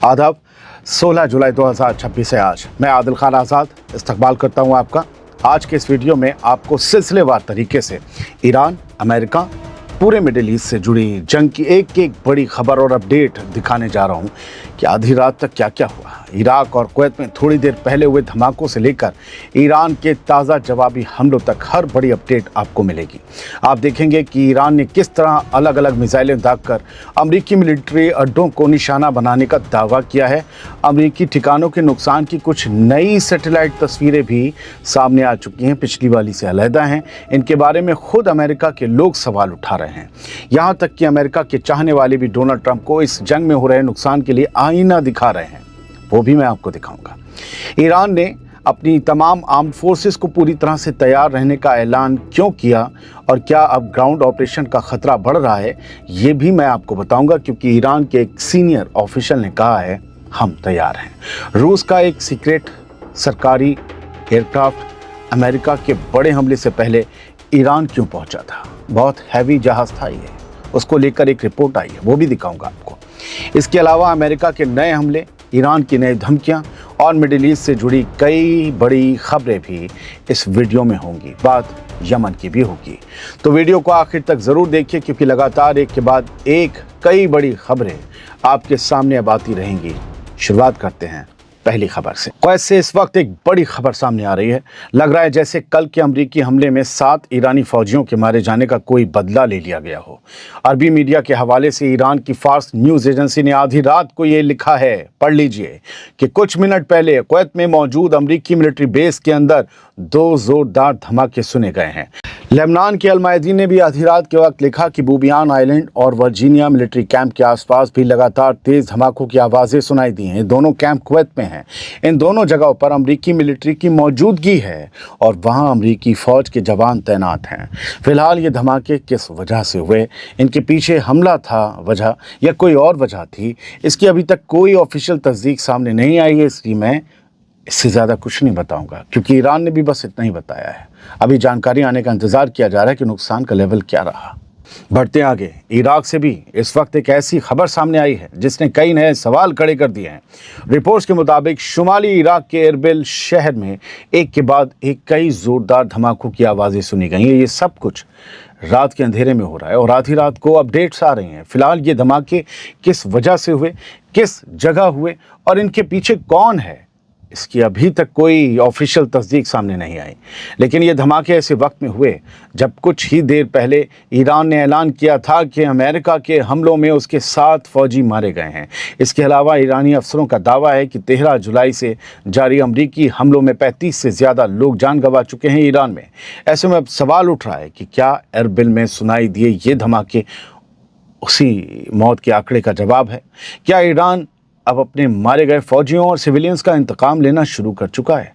आदाब। 16 जुलाई 2026 है आज। मैं आदिल खान आज़ाद इस्तकबाल करता हूं आपका। आज के इस वीडियो में आपको सिलसिलेवार तरीके से ईरान, अमेरिका, पूरे मिडिल ईस्ट से जुड़ी जंग की एक बड़ी खबर और अपडेट दिखाने जा रहा हूं कि आधी रात तक क्या क्या हुआ। इराक और कुवैत में थोड़ी देर पहले हुए धमाकों से लेकर ईरान के ताज़ा जवाबी हमलों तक हर बड़ी अपडेट आपको मिलेगी। आप देखेंगे कि ईरान ने किस तरह अलग अलग मिसाइलें दागकर अमेरिकी मिलिट्री अड्डों को निशाना बनाने का दावा किया है। अमेरिकी ठिकानों के नुकसान की कुछ नई सैटेलाइट तस्वीरें भी सामने आ चुकी हैं, पिछली वाली से अलहदा हैं। इनके बारे में खुद अमेरिका के लोग सवाल उठा रहे हैं। यहाँ तक कि अमेरिका के चाहने वाले भी डोनाल्ड ट्रंप को इस जंग में हो रहे नुकसान के लिए आईना दिखा रहे हैं, वो भी मैं आपको दिखाऊंगा। ईरान ने अपनी तमाम आर्म्ड फोर्सेस को पूरी तरह से तैयार रहने का ऐलान क्यों किया और क्या अब ग्राउंड ऑपरेशन का खतरा बढ़ रहा है, ये भी मैं आपको बताऊंगा, क्योंकि ईरान के एक सीनियर ऑफिशियल ने कहा है हम तैयार हैं। रूस का एक सीक्रेट सरकारी एयरक्राफ्ट अमेरिका के बड़े हमले से पहले ईरान क्यों पहुंचा था। बहुत हैवी जहाज था ये, उसको लेकर एक रिपोर्ट आई है, वो भी दिखाऊंगा आपको। इसके अलावा अमेरिका के नए हमले, ईरान की नई धमकियां और मिडिल ईस्ट से जुड़ी कई बड़ी खबरें भी इस वीडियो में होंगी। बात यमन की भी होगी, तो वीडियो को आखिर तक ज़रूर देखिए, क्योंकि लगातार एक के बाद एक कई बड़ी खबरें आपके सामने अब आती रहेंगी। शुरुआत करते हैं पहली खबर से। कुवैत से इस वक्त एक बड़ी खबर सामने आ रही है। लग रहा है जैसे कल के अमरीकी हमले में 7 ईरानी फौजियों के मारे जाने का कोई बदला ले लिया गया हो। अरबी मीडिया के हवाले से ईरान की फार्स न्यूज़ एजेंसी ने आधी रात को ये लिखा है, पढ़ लीजिए, कि कुछ मिनट पहले कुवैत में मौजूद अमरीकी मिलिट्री बेस के अंदर 2 जोरदार धमाके सुने गए हैं। लेबनान के अल मायदीन ने भी आधी रात के वक्त लिखा कि बूबियान आइलैंड और वर्जीनिया मिलिट्री कैंप के आसपास भी लगातार तेज धमाकों की आवाज़ें सुनाई दी हैं। दोनों कैंप कुवैत में हैं। इन दोनों जगहों पर अमरीकी मिलिट्री की मौजूदगी है और वहां अमरीकी फ़ौज के जवान तैनात हैं। फिलहाल ये धमाके किस वजह से हुए, इनके पीछे हमला था वजह या कोई और वजह थी, इसकी अभी तक कोई ऑफिशियल तस्दीक सामने नहीं आई है, इसलिए मैं इससे ज़्यादा कुछ नहीं बताऊंगा, क्योंकि ईरान ने भी बस इतना ही बताया है। अभी जानकारी आने का इंतज़ार किया जा रहा है कि नुकसान का लेवल क्या रहा। बढ़ते आगे, इराक से भी इस वक्त एक ऐसी खबर सामने आई है जिसने कई नए सवाल खड़े कर दिए हैं। रिपोर्ट्स के मुताबिक शुमाली इराक के एरबिल शहर में एक के बाद एक कई ज़ोरदार धमाकों की आवाज़ें सुनी गई हैं। ये सब कुछ रात के अंधेरे में हो रहा है और आधी रात को अपडेट्स आ रही हैं। फिलहाल ये धमाके किस वजह से हुए, किस जगह हुए और इनके पीछे कौन है, इसकी अभी तक कोई ऑफिशियल तस्दीक सामने नहीं आई। लेकिन ये धमाके ऐसे वक्त में हुए जब कुछ ही देर पहले ईरान ने ऐलान किया था कि अमेरिका के हमलों में उसके 7 फौजी मारे गए हैं। इसके अलावा ईरानी अफसरों का दावा है कि 13 जुलाई से जारी अमरीकी हमलों में 35 से ज़्यादा लोग जान गंवा चुके हैं ईरान में। ऐसे में अब सवाल उठ रहा है कि क्या एरबिल में सुनाई दिए ये धमाके उसी मौत के आंकड़े का जवाब है? क्या ईरान अब अपने मारे गए फौजियों और सिविलियंस का इंतकाम लेना शुरू कर चुका है?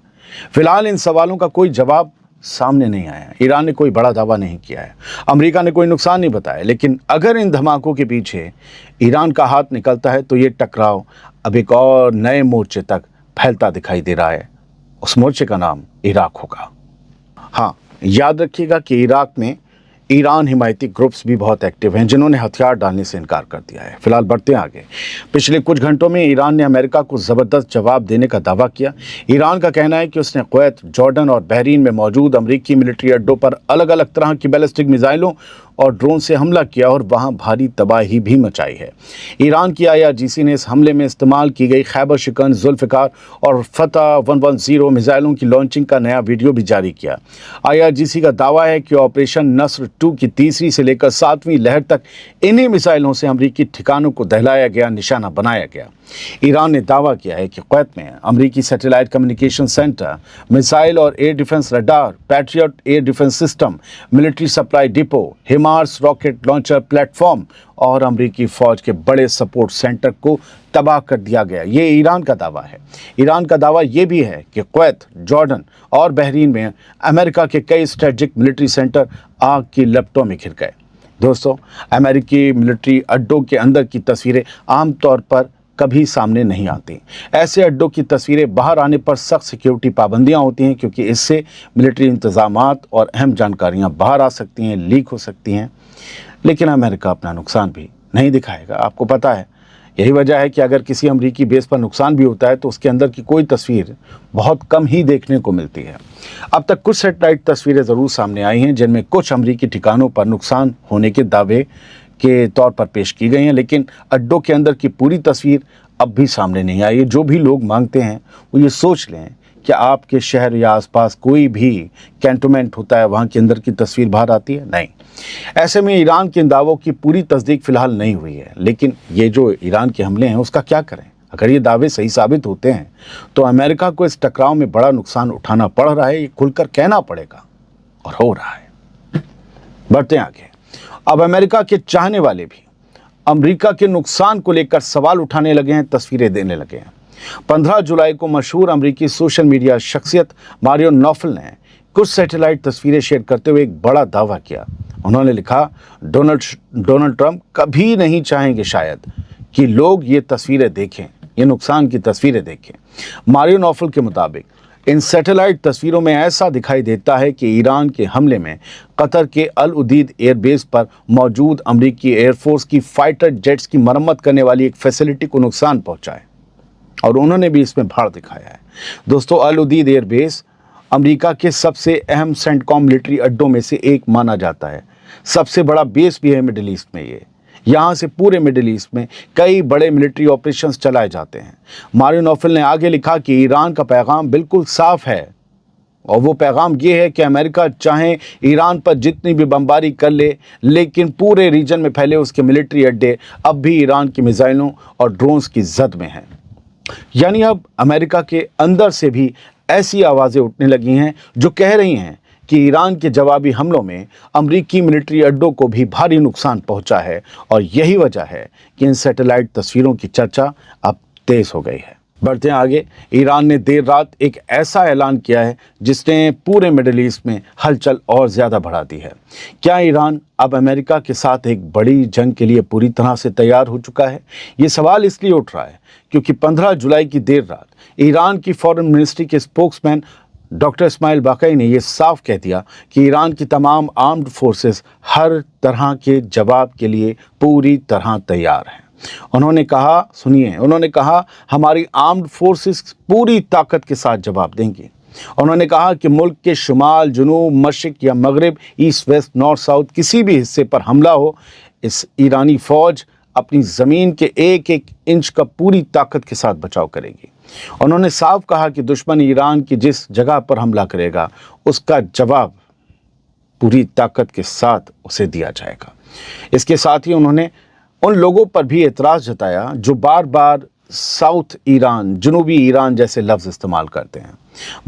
फिलहाल इन सवालों का कोई जवाब सामने नहीं आया। ईरान ने कोई बड़ा दावा नहीं किया है, अमेरिका ने कोई नुकसान नहीं बताया। लेकिन अगर इन धमाकों के पीछे ईरान का हाथ निकलता है तो ये टकराव अब एक और नए मोर्चे तक फैलता दिखाई दे रहा है। उस मोर्चे का नाम इराक होगा। हाँ, याद रखिएगा कि इराक में ईरान हिमायती ग्रुप्स भी बहुत एक्टिव हैं, जिन्होंने हथियार डालने से इनकार कर दिया है। फिलहाल बढ़ते आगे। पिछले कुछ घंटों में ईरान ने अमेरिका को ज़बरदस्त जवाब देने का दावा किया। ईरान का कहना है कि उसने कुवैत, जॉर्डन और बहरीन में मौजूद अमरीकी मिलिट्री अड्डों पर अलग अलग तरह की बैलिस्टिक मिसाइलों और ड्रोन से हमला किया और वहां भारी तबाही भी मचाई है। ईरान की IRGC ने इस हमले में इस्तेमाल की गई खैबर शिकन, जुल्फ़िकार और फतह 110 मिसाइलों की लॉन्चिंग का नया वीडियो भी जारी किया। IRGC का दावा है कि ऑपरेशन नस्र 2 की तीसरी से लेकर 7वीं लहर तक इन्हीं मिसाइलों से अमरीकी ठिकानों को दहलाया गया, निशाना बनाया गया। ईरान ने दावा किया है कि कुवैत में अमरीकी सैटेलाइट कम्युनिकेशन सेंटर, मिसाइल और air defence radar, patriot air defence system, military supply depot, HIMARS rocket launcher platform और अमरीकी फौज के बड़े सपोर्ट सेंटर को तबाह कर दिया गया। ये ईरान का दावा है। ईरान का दावा ये भी है कि कुवैत, जॉर्डन और बहरीन में अमेरिका के कई स्ट्रेटेजिक मिलिट्री सेंटर आग की लपटों में घिर गए। दोस्तों, अमेरिकी मिलिट्री अड्डों के अंदर की तस्वीरें आमतौर पर कभी सामने नहीं आती। ऐसे अड्डों की तस्वीरें बाहर आने पर सख्त सिक्योरिटी पाबंदियां होती हैं, क्योंकि इससे मिलिट्री इंतजामात और अहम जानकारियां बाहर आ सकती हैं, लीक हो सकती हैं। लेकिन अमेरिका अपना नुकसान भी नहीं दिखाएगा। आपको पता है यही वजह है कि अगर किसी अमरीकी बेस पर नुकसान भी होता है तो उसके अंदर की कोई तस्वीर बहुत कम ही देखने को मिलती है। अब तक कुछ सैटेलाइट तस्वीरें ज़रूर सामने आई हैं जिनमें कुछ अमरीकी ठिकानों पर नुकसान होने के दावे के तौर पर पेश की गई हैं, लेकिन अड्डों के अंदर की पूरी तस्वीर अब भी सामने नहीं आई है। जो भी लोग मांगते हैं वो ये सोच लें कि आपके शहर या आसपास कोई भी कैंटोनमेंट होता है, वहाँ के अंदर की तस्वीर बाहर आती है? नहीं। ऐसे में ईरान के इन दावों की पूरी तस्दीक फिलहाल नहीं हुई है, लेकिन ये जो ईरान के हमले हैं उसका क्या करें? अगर ये दावे सही साबित होते हैं तो अमेरिका को इस टकराव में बड़ा नुकसान उठाना पड़ रहा है, ये खुलकर कहना पड़ेगा, और हो रहा है। बढ़ते आगे। अब अमेरिका के चाहने वाले भी अमेरिका के नुकसान को लेकर सवाल उठाने लगे हैं, तस्वीरें देने लगे हैं। 15 जुलाई को मशहूर अमेरिकी सोशल मीडिया शख्सियत मारियो नोफल ने कुछ सैटेलाइट तस्वीरें शेयर करते हुए एक बड़ा दावा किया। उन्होंने लिखा, डोनाल्ड ट्रंप कभी नहीं चाहेंगे शायद कि लोग ये तस्वीरें देखें, ये नुकसान की तस्वीरें देखें। मारियो नोफल के मुताबिक इन सैटेलाइट तस्वीरों में ऐसा दिखाई देता है कि ईरान के हमले में कतर के अल उदीद एयरबेस पर मौजूद अमेरिकी एयरफोर्स की फाइटर जेट्स की मरम्मत करने वाली एक फैसिलिटी को नुकसान पहुंचा है, और उन्होंने भी इसमें भाड़ दिखाया है। दोस्तों, अल उदीद एयरबेस अमेरिका के सबसे अहम सेंटकॉम मिलिट्री अड्डों में से एक माना जाता है। सबसे बड़ा बेस भी है मिडिल ईस्ट में। ये यहाँ से पूरे मिडिल ईस्ट में कई बड़े मिलिट्री ऑपरेशंस चलाए जाते हैं। मारियो नोफल ने आगे लिखा कि ईरान का पैगाम बिल्कुल साफ है, और वो पैगाम ये है कि अमेरिका चाहे ईरान पर जितनी भी बमबारी कर ले, लेकिन पूरे रीजन में फैले उसके मिलिट्री अड्डे अब भी ईरान की मिसाइलों और ड्रोन्स की जद में हैं। यानी अब अमेरिका के अंदर से भी ऐसी आवाज़ें उठने लगी हैं जो कह रही हैं कि ईरान के जवाबी हमलों में अमरीकी मिलिट्री अड्डों को भी भारी नुकसान पहुंचा है, और यही वजह है कि इन सैटेलाइट तस्वीरों की चर्चा अब तेज़ हो गई है। बढ़ते हैं आगे। ईरान ने देर रात एक ऐसा ऐलान किया है जिसने पूरे मिडिल ईस्ट में हलचल और ज़्यादा बढ़ा दी है। क्या ईरान अब अमेरिका के साथ एक बड़ी जंग के लिए पूरी तरह से तैयार हो चुका है? ये सवाल इसलिए उठ रहा है क्योंकि 15 जुलाई की देर रात ईरान की फॉरेन मिनिस्ट्री के स्पोक्समैन डॉक्टर इस्माइल बाक़ई ने यह साफ कह दिया कि ईरान की तमाम आर्म्ड फोर्सेस हर तरह के जवाब के लिए पूरी तरह तैयार हैं। उन्होंने कहा, सुनिए, उन्होंने कहा, हमारी आर्म्ड फोर्सेस पूरी ताकत के साथ जवाब देंगी। उन्होंने कहा कि मुल्क के शुमाल, जुनूब, मशरिक या मगरिब, ईस्ट, वेस्ट, नॉर्थ, साउथ किसी भी हिस्से पर हमला हो, इस ईरानी फ़ौज अपनी ज़मीन के एक एक इंच का पूरी ताकत के साथ बचाव करेगी। उन्होंने साफ कहा कि दुश्मन ईरान की जिस जगह पर हमला करेगा उसका जवाब पूरी ताकत के साथ उसे दिया जाएगा। इसके साथ ही उन्होंने उन लोगों पर भी एतराज़ जताया जो बार बार साउथ ईरान, जनूबी ईरान जैसे लफ्ज़ इस्तेमाल करते हैं।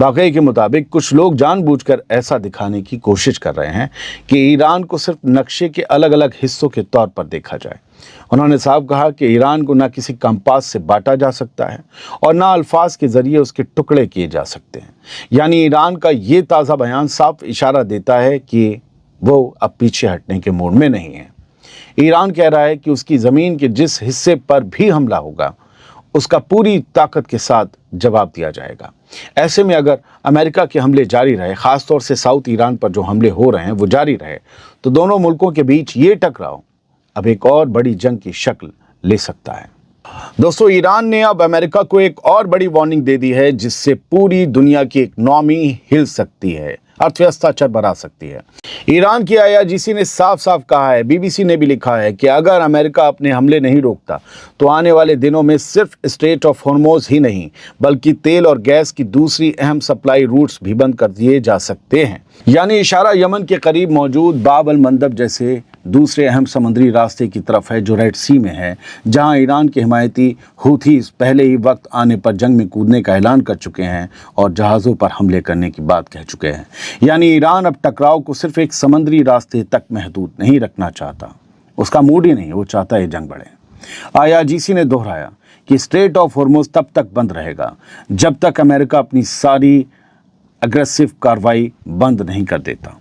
बाक़ई के मुताबिक कुछ लोग जानबूझकर ऐसा दिखाने की कोशिश कर रहे हैं कि ईरान को सिर्फ नक्शे के अलग अलग हिस्सों के तौर पर देखा जाए। उन्होंने साफ कहा कि ईरान को ना किसी कंपास से बांटा जा सकता है और ना अल्फाज के ज़रिए उसके टुकड़े किए जा सकते हैं। यानी ईरान का ये ताज़ा बयान साफ इशारा देता है कि वो अब पीछे हटने के मूड में नहीं है। ईरान कह रहा है कि उसकी ज़मीन के जिस हिस्से पर भी हमला होगा उसका पूरी ताकत के साथ जवाब दिया जाएगा। ऐसे में अगर अमेरिका के हमले जारी रहे, ख़ासतौर से साउथ ईरान पर जो हमले हो रहे हैं वो जारी रहे, तो दोनों मुल्कों के बीच ये टकराव अब एक और बड़ी जंग की शक्ल ले सकता है। दोस्तों, ईरान ने अब अमेरिका को एक और बड़ी वार्निंग दे दी है जिससे पूरी दुनिया की इकनॉमी हिल सकती है, अर्थव्यवस्था चरमरा सकती है। ईरान की IRGC ने साफ साफ कहा है, BBC ने भी लिखा है कि अगर अमेरिका अपने हमले नहीं रोकता तो आने वाले दिनों में सिर्फ स्ट्रेट ऑफ हॉर्मुज़ ही नहीं बल्कि तेल और गैस की दूसरी अहम सप्लाई रूट्स भी बंद कर दिए जा सकते हैं। यानी इशारा यमन के करीब मौजूद बाब अल मंदब जैसे दूसरे अहम समुद्री रास्ते की तरफ है जो रेड सी में है, जहां ईरान के हिमायती हूथीज़ पहले ही वक्त आने पर जंग में कूदने का ऐलान कर चुके हैं और जहाज़ों पर हमले करने की बात कह चुके हैं। यानी ईरान अब टकराव को सिर्फ एक समुद्री रास्ते तक महदूद नहीं रखना चाहता, उसका मूड ही नहीं, वो चाहता है जंग बढ़े। IRGC ने दोहराया कि स्ट्रेट ऑफ हॉर्मुज़ तब तक बंद रहेगा जब तक अमेरिका अपनी सारी अग्रेसिव कार्रवाई बंद नहीं कर देता।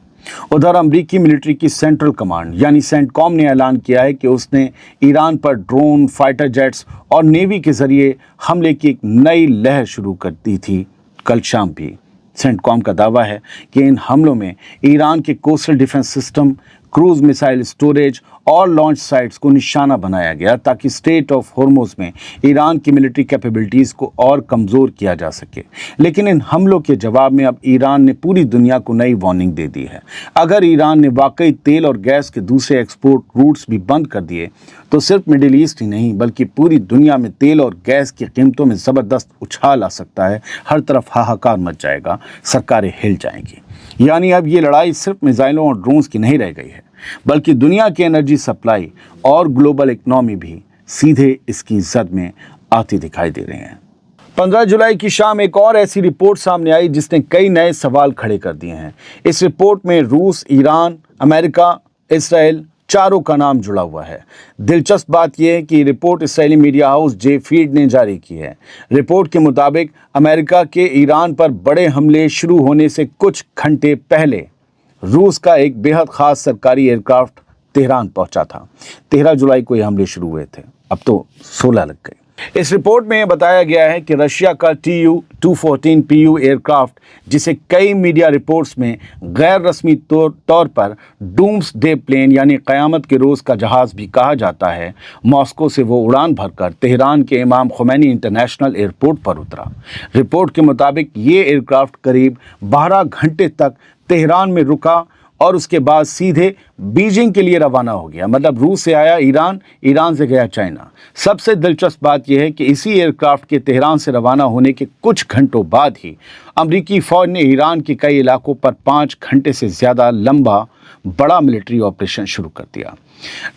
उधर अमरीकी मिलिट्री की सेंट्रल कमांड यानी सेंटकॉम ने ऐलान किया है कि उसने ईरान पर ड्रोन, फाइटर जेट्स और नेवी के जरिए हमले की एक नई लहर शुरू कर दी थी कल शाम भी। सेंटकॉम का दावा है कि इन हमलों में ईरान के coastal defence system, cruise missile storage और लॉन्च साइट्स को निशाना बनाया गया ताकि स्ट्रेट ऑफ हॉर्मुज़ में ईरान की मिलिट्री कैपेबिलिटीज़ को और कमज़ोर किया जा सके। लेकिन इन हमलों के जवाब में अब ईरान ने पूरी दुनिया को नई वार्निंग दे दी है। अगर ईरान ने वाकई तेल और गैस के दूसरे एक्सपोर्ट रूट्स भी बंद कर दिए तो सिर्फ मिडिल ईस्ट ही नहीं बल्कि पूरी दुनिया में तेल और गैस की कीमतों में ज़बरदस्त उछाल आ सकता है। हर तरफ हाहाकार मच जाएगा, सरकारें हिल जाएंगी। यानी अब ये लड़ाई सिर्फ मिसाइलों और ड्रोन्स की नहीं रह गई है बल्कि दुनिया की एनर्जी सप्लाई और ग्लोबल इकोनॉमी भी सीधे इसकी जद में आती दिखाई दे रहे हैं। 15 जुलाई की शाम एक और ऐसी रिपोर्ट सामने आई जिसने कई नए सवाल खड़े कर दिए हैं। इस रिपोर्ट में रूस, ईरान, अमेरिका, इसराइल चारों का नाम जुड़ा हुआ है। दिलचस्प बात यह है कि रिपोर्ट इसराइली मीडिया हाउस जे फीड ने जारी की है। रिपोर्ट के मुताबिक अमेरिका के ईरान पर बड़े हमले शुरू होने से कुछ घंटे पहले रूस का एक बेहद ख़ास सरकारी एयरक्राफ्ट तेहरान पहुंचा था। 13 जुलाई को ये हमले शुरू हुए थे, अब तो 16 लग गए। इस रिपोर्ट में बताया गया है कि रशिया का Tu-214PU एयरक्राफ्ट, जिसे कई मीडिया रिपोर्ट्स में गैर रस्मी तौर पर डूम्सडे प्लेन यानी क़यामत के रोज़ का जहाज़ भी कहा जाता है, मॉस्को से वो उड़ान भरकर तेहरान के इमाम खुमैनी इंटरनेशनल एयरपोर्ट पर उतरा। रिपोर्ट के मुताबिक ये एयरक्राफ्ट करीब 12 घंटे तक तेहरान में रुका और उसके बाद सीधे बीजिंग के लिए रवाना हो गया। मतलब रूस से आया ईरान, ईरान से गया चाइना। सबसे दिलचस्प बात यह है कि इसी एयरक्राफ्ट के तेहरान से रवाना होने के कुछ घंटों बाद ही अमरीकी फ़ौज ने ईरान के कई इलाकों पर 5 घंटे से ज़्यादा लंबा बड़ा मिलिट्री ऑपरेशन शुरू कर दिया।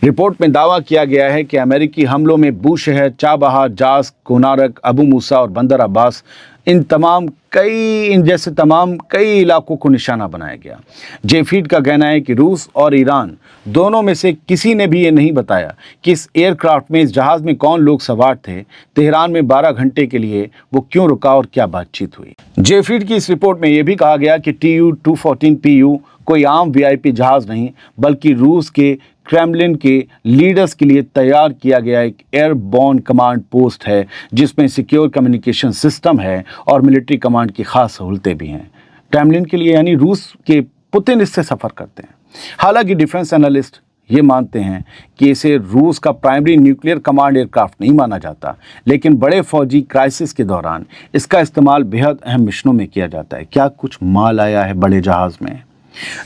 रिपोर्ट में दावा किया गया है कि अमेरिकी हमलों में बूशहर, चाबहार, जास, कोनारक, अबू मूसा और बंदर अब्बास इन जैसे तमाम कई इलाकों को निशाना बनाया गया। जेफीड का कहना है कि रूस और ईरान दोनों में से किसी ने भी ये नहीं बताया कि इस एयरक्राफ्ट में, इस जहाज़ में कौन लोग सवार थे, तेहरान में 12 घंटे के लिए वो क्यों रुका और क्या बातचीत हुई। जेफीड की इस रिपोर्ट में यह भी कहा गया कि Tu-214PU कोई आम VIP जहाज़ नहीं बल्कि रूस के क्रेमलिन के लीडर्स के लिए तैयार किया गया एक एयरबॉर्न कमांड पोस्ट है जिसमें सिक्योर कम्युनिकेशन सिस्टम है और मिलिट्री कमांड की खास सहूलतें भी हैं। क्रेमलिन के लिए यानी रूस के पुतिन इससे सफ़र करते हैं। हालांकि डिफेंस एनालिस्ट ये मानते हैं कि इसे रूस का प्राइमरी न्यूक्लियर कमांड एयरक्राफ्ट नहीं माना जाता, लेकिन बड़े फौजी क्राइसिस के दौरान इसका इस्तेमाल बेहद अहम मिशनों में किया जाता है। क्या कुछ माल आया है बड़े जहाज़ में?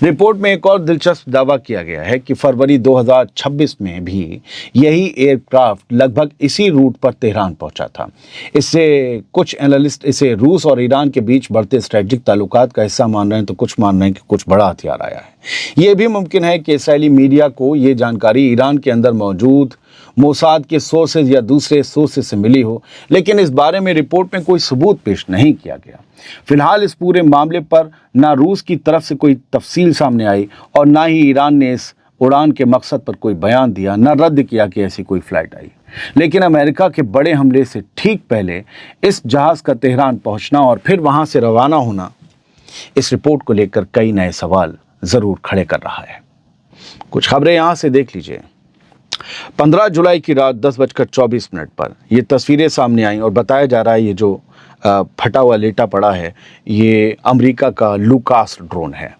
रिपोर्ट में एक और दिलचस्प दावा किया गया है कि फरवरी 2026 में भी यही एयरक्राफ्ट लगभग इसी रूट पर तेहरान पहुंचा था। इससे कुछ एनालिस्ट इसे रूस और ईरान के बीच बढ़ते स्ट्रेटजिक ताल्लुकात का हिस्सा मान रहे हैं तो कुछ मान रहे हैं कि कुछ बड़ा हथियार आया है। ये भी मुमकिन है कि इसराइली मीडिया को ये जानकारी ईरान के अंदर मौजूद मोसाद के सोर्सेज या दूसरे सोर्सेज से मिली हो, लेकिन इस बारे में रिपोर्ट में कोई सबूत पेश नहीं किया गया। फिलहाल इस पूरे मामले पर ना रूस की तरफ से कोई तफसील सामने आई और ना ही ईरान ने इस उड़ान के मकसद पर कोई बयान दिया, ना रद्द किया कि ऐसी कोई फ़्लाइट आई। लेकिन अमेरिका के बड़े हमले से ठीक पहले इस जहाज़ का तेहरान पहुंचना और फिर वहां से रवाना होना इस रिपोर्ट को लेकर कई नए सवाल ज़रूर खड़े कर रहा है। कुछ खबरें यहाँ से देख लीजिए। 15 जुलाई की रात 10:24 पर ये तस्वीरें सामने आई और बताया जा रहा है ये जो फटा हुआ लेटा पड़ा है ये अमेरिका का लूकास ड्रोन है।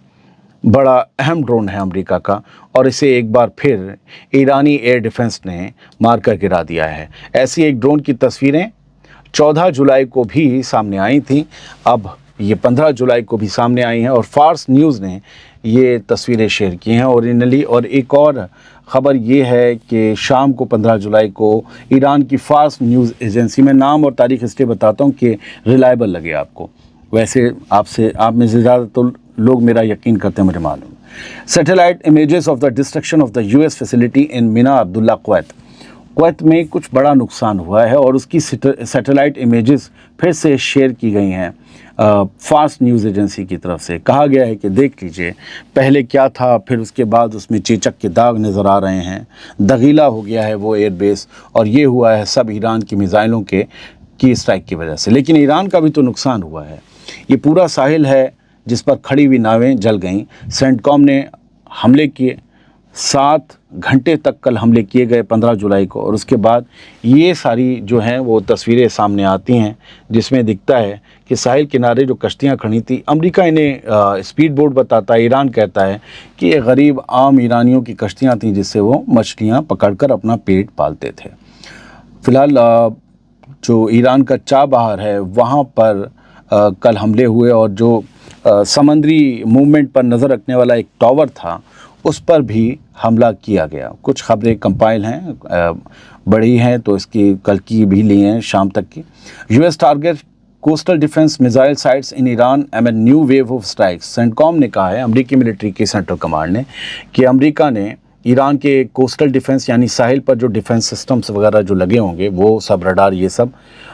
बड़ा अहम ड्रोन है अमेरिका का और इसे एक बार फिर ईरानी एयर डिफेंस ने मारकर गिरा दिया है। ऐसी एक ड्रोन की तस्वीरें 14 जुलाई को भी सामने आई थी, अब ये 15 जुलाई को भी सामने आई हैं और फार्स न्यूज़ ने ये तस्वीरें शेयर की हैं ओरिजिनली। और एक और ख़बर ये है कि शाम को 15 जुलाई को ईरान की फार्स न्यूज़ एजेंसी, में नाम और तारीख़ इसलिए बताता हूँ कि रिलायबल लगे आपको, वैसे आप में से ज़्यादा तो लोग मेरा यकीन करते हैं, मुझे मालूम। Satellite images of the destruction of the US facility in Mina Abdullah Kuwait में कुछ बड़ा नुकसान हुआ है और उसकी सैटेलाइट इमेजेस फिर से शेयर की गई हैं फार्स न्यूज़ एजेंसी की तरफ से। कहा गया है कि देख लीजिए पहले क्या था, फिर उसके बाद उसमें चेचक के दाग नज़र आ रहे हैं, दगीला हो गया है वो एयरबेस और ये हुआ है सब ईरान की मिसाइलों की स्ट्राइक की वजह से। लेकिन ईरान का भी तो नुकसान हुआ है। ये पूरा साहिल है जिस पर खड़ी हुई नावें जल गईं। सेंटकॉम ने हमले किए, 7 घंटे तक कल हमले किए गए 15 जुलाई को, और उसके बाद ये सारी जो हैं वो तस्वीरें सामने आती हैं जिसमें दिखता है कि साहिल किनारे जो कश्तियां खड़ी थी, अमेरिका इन्हें स्पीड बोट बताता है, ईरान कहता है कि ये गरीब आम ईरानियों की कश्तियां थीं जिससे वो मछलियां पकड़कर अपना पेट पालते थे। फ़िलहाल जो ईरान का चाबहार है वहाँ पर कल हमले हुए, और जो समंदरी मूवमेंट पर नज़र रखने वाला एक टावर था उस पर भी हमला किया गया। कुछ खबरें कंपाइल हैं, बड़ी हैं, तो इसकी कल की भी ली हैं शाम तक की। US target coastal defence missile sites in Iran amid new wave of strikes. CENTCOM ने कहा है, अमरीकी मिलिट्री की सेंट्रल कमांड ने, कि अमेरिका ने ईरान के कोस्टल डिफेंस यानी साहिल पर जो डिफेंस सिस्टम्स वगैरह जो लगे होंगे वो सब, रडार, ये सब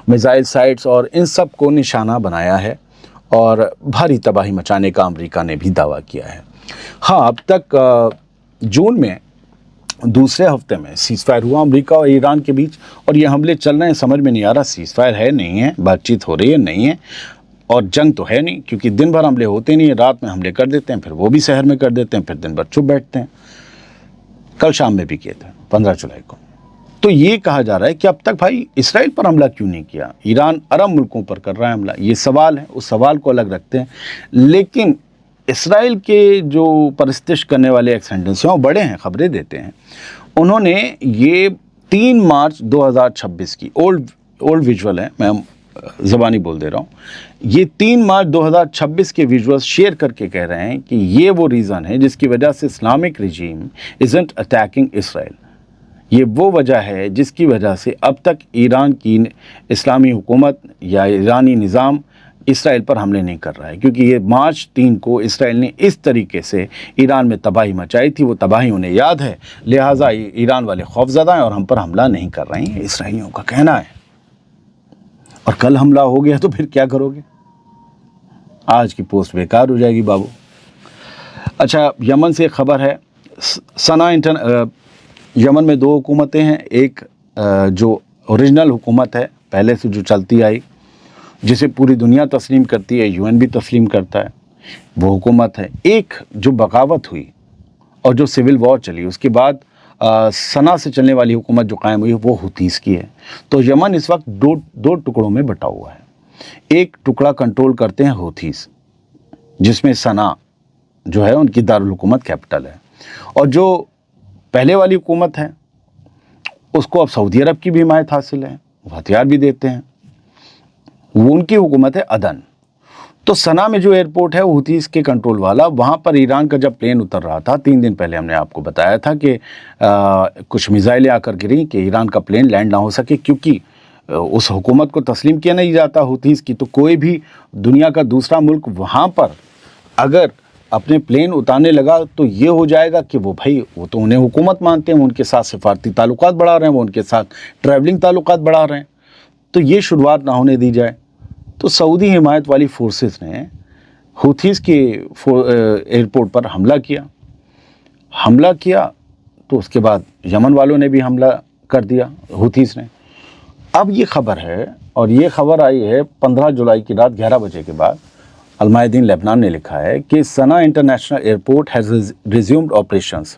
मिसाइल साइट्स और इन सब को निशाना बनाया है, और भारी तबाही मचाने का अमेरिका ने भी दावा किया है। हाँ, अब तक जून में दूसरे हफ्ते में सीज़ फायर हुआ अमेरिका और ईरान के बीच, और ये हमले चल रहे हैं, समझ में नहीं आ रहा सीज़ फायर है नहीं है, बातचीत हो रही है नहीं है, और जंग तो है नहीं, क्योंकि दिन भर हमले होते नहीं हैं, रात में हमले कर देते हैं, फिर वो भी शहर में कर देते हैं, फिर दिन भर चुप बैठते हैं। कल शाम में भी किए थे 15 जुलाई को। तो ये कहा जा रहा है कि अब तक भाई इसराइल पर हमला क्यों नहीं किया, ईरान अरब मुल्कों पर कर रहा है हमला, ये सवाल है, उस सवाल को अलग रखते हैं। लेकिन इसराइल के जो परस्तिश करने वाले एक्सेंडेंस हैं वो बड़े हैं, खबरें देते हैं। उन्होंने ये 3 मार्च 2026 की ओल्ड विजुअल है, मैं ज़बानी बोल दे रहा हूँ, ये 3 मार्च 2026 के विजुअल्स शेयर करके कह रहे हैं कि ये वो रीज़न है जिसकी वजह से Islamic regime isn't attacking Israel. ये वो वजह है जिसकी वजह से अब तक ईरान की इस्लामी हुकूमत या ईरानी निज़ाम इसराइल पर हमले नहीं कर रहा है, क्योंकि ये मार्च 3 को इसराइल ने इस तरीके से ईरान में तबाही मचाई थी, वो तबाही उन्हें याद है, लिहाजा ईरान वाले खौफज़दा हैं और हम पर हमला नहीं कर रहे हैं, इसराइलियों का कहना है। और कल हमला हो गया तो फिर क्या करोगे, आज की पोस्ट बेकार हो जाएगी बाबू। अच्छा, यमन से एक खबर है, यमन में 2 हुकूमतें हैं, एक जो ओरिजिनल हुकूमत है पहले से जो चलती आई, जिसे पूरी दुनिया तस्लीम करती है, यूएन भी तस्लीम करता है, वो हुकूमत है। एक जो बगावत हुई और जो सिविल वॉर चली, उसके बाद सना से चलने वाली हुकूमत जो कायम हुई वो हुतीस की है। तो यमन इस वक्त दो टुकड़ों में बटा हुआ है। एक टुकड़ा कंट्रोल करते हैं हुतीस, जिसमें सना जो है उनकी दारुल हुकूमत कैपिटल है, और जो पहले वाली हुकूमत है उसको अब सऊदी अरब की भी हिमायत हासिल है, वो हथियार भी देते हैं, वो उनकी हुकूमत है अदन। तो सना में जो एयरपोर्ट है वो हुतीस के कंट्रोल वाला, वहाँ पर ईरान का जब प्लेन उतर रहा था 3 दिन पहले, हमने आपको बताया था कि कुछ मिसाइलें आकर गिरी कि ईरान का प्लेन लैंड ना हो सके, क्योंकि उस हुकूमत को तस्लीम किया नहीं जाता हुतीस की। तो कोई भी दुनिया का दूसरा मुल्क वहाँ पर अगर अपने प्लेन उतारने लगा तो ये हो जाएगा कि वो भाई, वो तो उन्हें हुकूमत मानते हैं, वो उनके साथ सिफारती ताल्लुकात बढ़ा रहे हैं, वो उनके साथ ट्रैवलिंग ताल्लुकात बढ़ा रहे हैं, तो ये शुरुआत ना होने दी जाए। तो सऊदी हिमायत वाली फोर्सेस ने हुतीस के एयरपोर्ट पर हमला किया, तो उसके बाद यमन वालों ने भी हमला कर दिया हुतीस ने। अब ये खबर है, और ये खबर आई है 15 जुलाई की रात 11 बजे के बाद। अलमायदीन लेबनान ने लिखा है कि Sanaa international airport has resumed operations.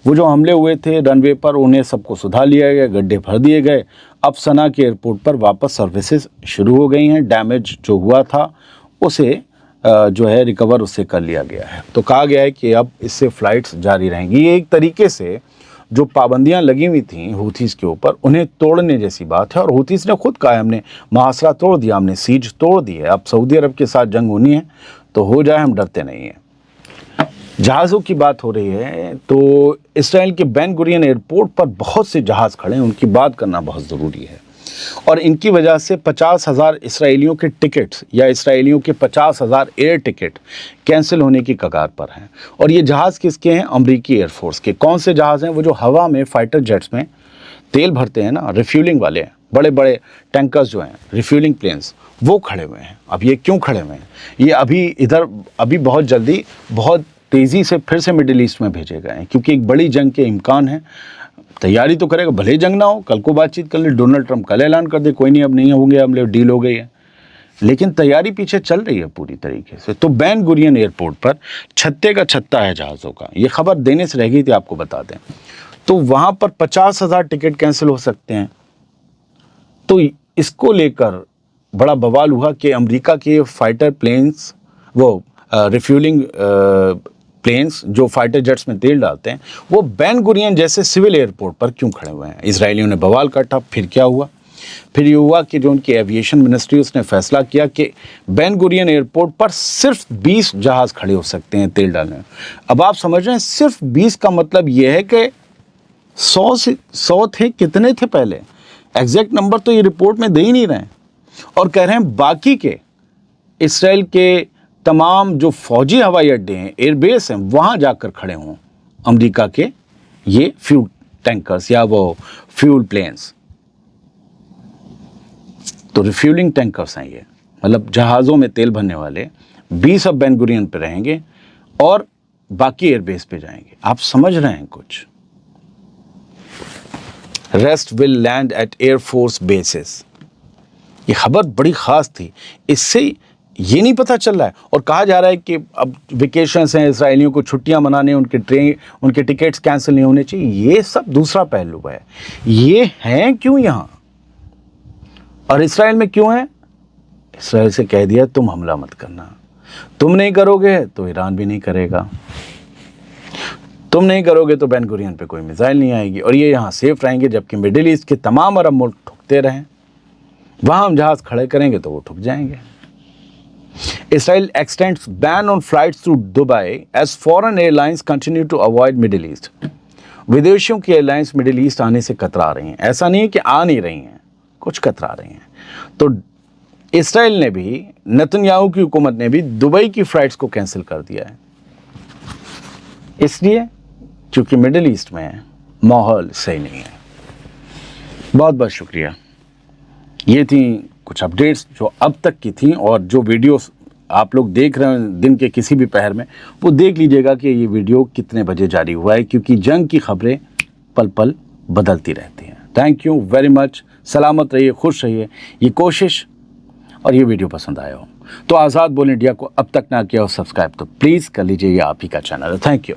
वो जो हमले हुए थे रनवे पर, उन्हें सबको सुधार लिया गया, गड्ढे भर दिए गए, अब सना के एयरपोर्ट पर वापस सर्विसेज शुरू हो गई हैं। डैमेज जो हुआ था उसे जो है रिकवर उससे कर लिया गया है। तो कहा गया है कि अब इससे फ़्लाइट्स जारी रहेंगी। ये एक तरीके से जो पाबंदियां लगी हुई थीं हुतीस के ऊपर, उन्हें तोड़ने जैसी बात है, और हुतीस ने खुद कहा है हमने मुहासरा तोड़ दिया, हमने सीज तोड़ दी है, अब सऊदी अरब के साथ जंग होनी है तो हो जाए, हम डरते नहीं हैं। जहाज़ों की बात हो रही है तो इसराइल के बेन गुरियन एयरपोर्ट पर बहुत से जहाज़ खड़े हैं, उनकी बात करना बहुत ज़रूरी है, और इनकी वजह से 50,000 इसराइलियों के टिकट्स या इसराइलियों के 50,000 एयर टिकट कैंसिल होने की कगार पर हैं। और ये जहाज़ किसके हैं? अमरीकी एयरफोर्स के। कौन से जहाज़ हैं? वो जो हवा में फाइटर जेट्स में तेल भरते हैं ना, रिफ्यूलिंग वाले हैं, बड़े बड़े टैंकर्स जो हैं, रिफ्यूलिंग प्लेन्स, वो खड़े हुए हैं। अब ये क्यों खड़े हुए हैं? ये अभी बहुत जल्दी, बहुत तेज़ी से फिर से मिडिल ईस्ट में भेजे गए हैं, क्योंकि एक बड़ी जंग के इम्कान है। तैयारी तो करेगा, भले जंग ना हो, कल को बातचीत कर ले, डोनाल्ड ट्रंप कल ऐलान कर दे कोई नहीं अब नहीं होंगे हमले, डील हो गई है, लेकिन तैयारी पीछे चल रही है पूरी तरीके से। तो बेन गुरियन एयरपोर्ट पर छत्ते का छत्ता है जहाज़ों का, ये खबर देने से रह गई थी, आपको बता दें। तो वहाँ पर 50,000 टिकट कैंसिल हो सकते हैं। तो इसको लेकर बड़ा बवाल हुआ कि अमेरिका के फाइटर प्लेन्स, वो रिफ्यूलिंग प्लेन्स जो फाइटर जेट्स में तेल डालते हैं, वो बेन गुरियन जैसे सिविल एयरपोर्ट पर क्यों खड़े हुए हैं। इसराइलियों ने बवाल काटा। फिर क्या हुआ? फिर ये हुआ कि जो उनकी एविएशन मिनिस्ट्री, उसने फैसला किया कि बेन गुरियन एयरपोर्ट पर सिर्फ 20 जहाज़ खड़े हो सकते हैं तेल डालने। अब आप समझ रहे हैं, सिर्फ 20 का मतलब ये है कि 100 थे, कितने थे पहले, एग्जैक्ट नंबर तो ये रिपोर्ट में दे ही नहीं रहे हैं। और कह रहे हैं बाकी के इसराइल के तमाम जो फौजी हवाई अड्डे हैं, एयरबेस हैं, वहाँ जाकर खड़े हों अमेरिका के ये फ्यूल टैंकर्स या वो फ्यूल प्लेन्स। तो रिफ्यूलिंग टैंकर्स हैं ये, मतलब जहाज़ों में तेल भरने वाले 20 अब बेन गुरियन पे रहेंगे और बाकी एयरबेस पे जाएंगे। आप समझ रहे हैं कुछ? Rest will land at air force basis. ये खबर बड़ी ख़ास थी। इससे ये नहीं पता चल रहा है, और कहा जा रहा है कि अब वेकेशंस हैं, इसराइलियों को छुट्टियां मनाने, उनके टिकट्स कैंसिल नहीं होने चाहिए। ये सब दूसरा पहलू है। ये हैं क्यों यहाँ और इसराइल में क्यों है? इसराइल से कह दिया तुम हमला मत करना, तुम नहीं करोगे तो ईरान भी नहीं करेगा, तुम नहीं करोगे तो बेन गुरियन पे कोई मिसाइल नहीं आएगी और ये यहाँ सेफ रहेंगे, जबकि मिडिल ईस्ट के तमाम अरब मुल्क ठुकते रहें। वहाँ हम जहाज़ खड़े करेंगे तो वो ठुक जाएंगे। Israel extends ban on flights to Dubai as foreign airlines continue to avoid Middle East. विदेशियों की एयरलाइंस मिडिल ईस्ट आने से कतरा रही हैं। ऐसा नहीं है कि आ नहीं रही हैं, कुछ कतरा रही हैं। तो इसराइल ने भी, नेतन्याहू की हुकूमत ने भी दुबई की फ़्लाइट्स को कैंसिल कर दिया है, इसलिए क्योंकि मिडिल ईस्ट में माहौल सही नहीं है। बहुत बहुत शुक्रिया। ये थी कुछ अपडेट्स जो अब तक की थी, और जो वीडियोस आप लोग देख रहे हैं दिन के किसी भी पहर में, वो देख लीजिएगा कि ये वीडियो कितने बजे जारी हुआ है, क्योंकि जंग की खबरें पल पल बदलती रहती हैं। Thank you very much. सलामत रहिए, खुश रहिए। ये कोशिश और ये वीडियो पसंद आया हो तो आज़ाद बोल इंडिया को अब तक ना किया हो सब्सक्राइब, तो प्लीज़ कर लीजिए, ये आप ही का चैनल है। Thank you.